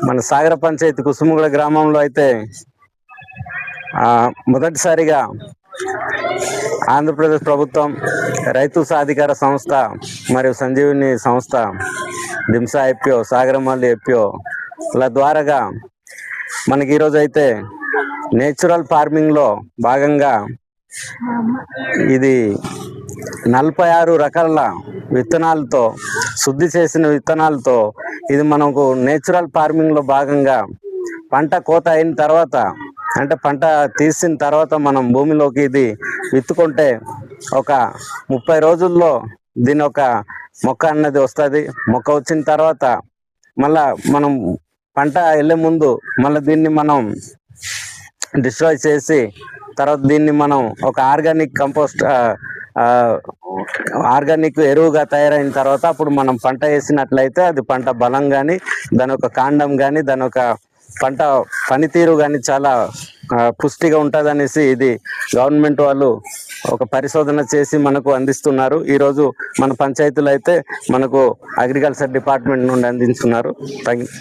మన సాగర పంచాయతీ కుసుముగూడ గ్రామంలో అయితే మొదటిసారిగా ఆంధ్రప్రదేశ్ ప్రభుత్వం రైతు సాధికార సంస్థ మరియు సంజీవిని సంస్థ దింసా ఎపిఓ సాగరమల్లి ఎపిఓల ద్వారాగా మనకి ఈరోజు అయితే నేచురల్ ఫార్మింగ్లో భాగంగా ఇది 46 రకాల విత్తనాలతో శుద్ధి చేసిన విత్తనాలతో ఇది మనకు నేచురల్ ఫార్మింగ్లో భాగంగా పంట కోత అయిన తర్వాత అంటే పంట తీసిన తర్వాత మనం భూమిలోకి ఇది విత్తుకుంటే ఒక 30 రోజుల్లో దీని ఒక మొక్క అన్నది వస్తుంది. మొక్క వచ్చిన తర్వాత మళ్ళా మనం పంట వెళ్ళే ముందు మళ్ళీ దీన్ని మనం డిస్ట్రాయ్ చేసి తర్వాత దీన్ని మనం ఒక ఆర్గానిక్ ఎరువుగా తయారైన తర్వాత అప్పుడు మనం పంట వేసినట్లయితే అది పంట బలం కానీ దాని యొక్క కాండం కానీ దాని యొక్క పంట పనితీరు కానీ చాలా పుష్టిగా ఉంటుంది అనేసి ఇది గవర్నమెంట్ వాళ్ళు ఒక పరిశోధన చేసి మనకు అందిస్తున్నారు. ఈరోజు మన పంచాయతీలో అయితే మనకు అగ్రికల్చర్ డిపార్ట్మెంట్ నుండి అందిస్తున్నారు.